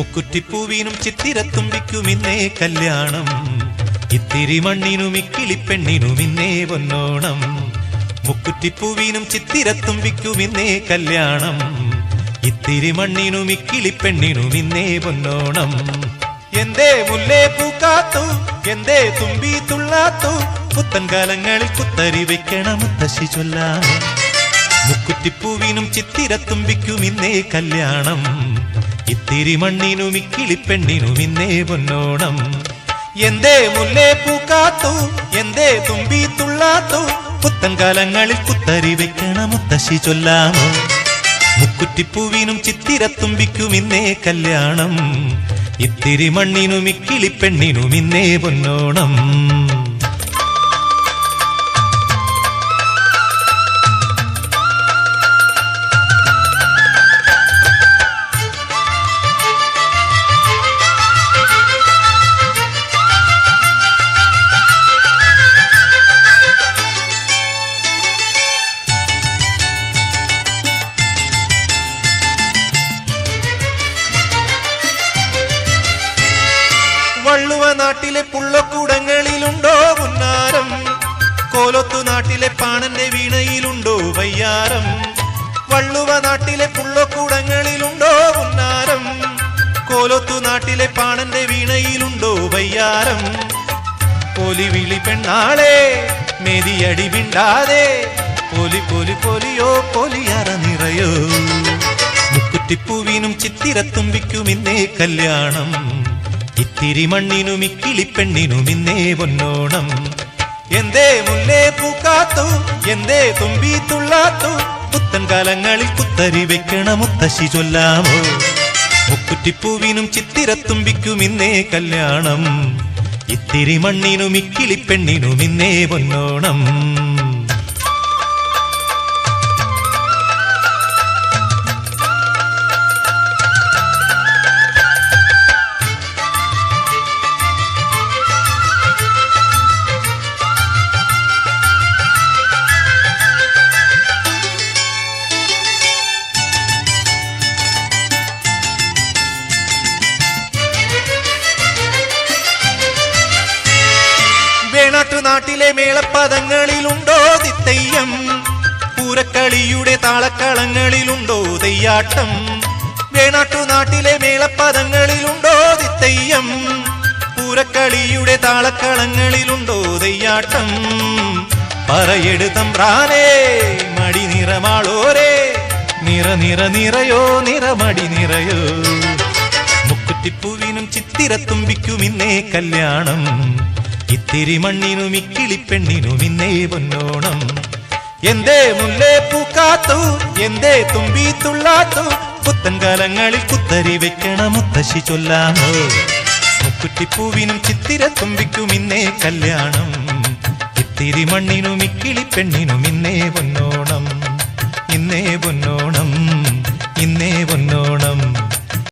മുക്കുറ്റിപ്പൂവിനും ചിത്തിരത്തുമ്പിക്കും ഇന്നേ കല്യാണം. ഇത്തിരി മണ്ണിനും ഇക്കിളിപ്പെണ്ണിനും ഇന്നേ പൊന്നോണം. മുക്കുറ്റിപ്പൂവിനും ചിത്തിരത്തുമ്പിക്കും ഇന്നേ കല്യാണം. ഇത്തിരി മണ്ണിനും ഇക്കിളിപ്പെണ്ണിനും ഇന്നേ പൊന്നോണം. എന്തേ മുല്ലേ പൂക്കാത്തു, എന്തേ തുമ്പി തുള്ളാത്തു, പുത്തൻ കാലങ്ങളിൽ കുത്തരി വെക്കണ മുത്തശ്ശി ചൊല്ലാം. മുക്കുറ്റിപ്പൂവിനും ചിത്തിരത്തുമ്പിക്കും ഇന്നേ കല്യാണം. ഇത്തിരി മണ്ണിനും ഇക്കിളിപ്പെണ്ണിനും ഇന്നേ പൊന്നോണം. എന്തേ മുല്ലേ പൂക്കാത്തു, എന്തേ തുമ്പി തുള്ളാത്തു, പുത്തൻ കാലങ്ങളിൽ കുത്തരി വെക്കണ മുത്തശ്ശി ചൊല്ലാമോ. മുക്കുറ്റിപ്പൂവിനും ചിത്തിരത്തുമ്പിക്കും ഇന്നേ കല്യാണം. ഇത്തിരി മണ്ണിനും ഇക്കിളിപ്പെണ്ണിനും ഇന്നേ പൊന്നോണം. വള്ളുവ നാട്ടിലെ പുള്ളക്കൂടങ്ങളിലുണ്ടോ പുന്നാരം, കോലത്തു നാട്ടിലെ പാണന്റെ വീണയിലുണ്ടോ വയ്യാരം. വള്ളുവ നാട്ടിലെ പുള്ളക്കൂടങ്ങളിലുണ്ടോ പുന്നാരം, കോലത്തു നാട്ടിലെ പാണന്റെ വീണയിലുണ്ടോ വയ്യാരം. പോലി വിളി പെണ്ണാളെ മെതിയടി വിണ്ടാതെ, പോലി പോലി പോലിയോ പോലിയറ നിറയോ. മുക്കുറ്റിപ്പൂവിനും ചിത്തിരത്തുമ്പിക്കും ഇന്നേ കല്യാണം. ഇത്തിരി മണ്ണിനും ഇക്കിളിപ്പെണ്ണിനും ഇന്നേ പൊന്നോണം. എന്തേ മുല്ലേ പൂക്കാത്തു, എന്തേ തുമ്പി തുള്ളാത്തു, പുത്തൻ കാലങ്ങളിൽ കുത്തരി വെക്കണ മുത്തശ്ശി ചൊല്ലാമോ. മുക്കുറ്റിപ്പൂവിനും ചിത്തിരത്തുമ്പിക്കും ഇന്നേ കല്യാണം. ഇത്തിരി മണ്ണിനും ഇക്കിളിപ്പെണ്ണിനും ഇന്നേ പൊന്നോണം. വേണാട്ടുനാട്ടിലെ മേളപ്പദങ്ങളിലുണ്ടോ തിത്തയ്യം, പൂരക്കളിയുടെ താളക്കളങ്ങളിലുണ്ടോ തെയ്യാട്ടം. വേണാട്ടുനാട്ടിലെ മേളപ്പദങ്ങളിലുണ്ടോ തിത്തയ്യം, പൂരക്കളിയുടെ താളക്കളങ്ങളിലുണ്ടോ തെയ്യാട്ടം. പറയെടു തമ്പ്രാനേ മടി നിറമാളോരേ, നിറ നിറ നിറയോ നിറമടി നിറയോ. മുക്കുറ്റിപ്പൂവിനും ചിത്തിരത്തുമ്പിക്കും ഇന്നേ കല്യാണം. ഇത്തിരി മണ്ണിനും ഇക്കിളിപ്പെണ്ണിനും ഇന്നേ പൊന്നോണം. എന്തേ മുല്ലേ പൂക്കാത്തു, എന്തേ തുമ്പി തുള്ളാത്തു, പുത്തൻ കാലങ്ങളിൽ കുത്തരി വെക്കണ മുത്തശ്ശി ചൊല്ലാമോ. മുക്കുറ്റിപ്പൂവിനും ചിത്തിരത്തുമ്പിക്കും ഇന്നേ കല്യാണം. ഇത്തിരി മണ്ണിനും ഇക്കിളിപ്പെണ്ണിനും ഇന്നേ പൊന്നോണം. ഇന്നേ പൊന്നോണം, ഇന്നേ പൊന്നോണം.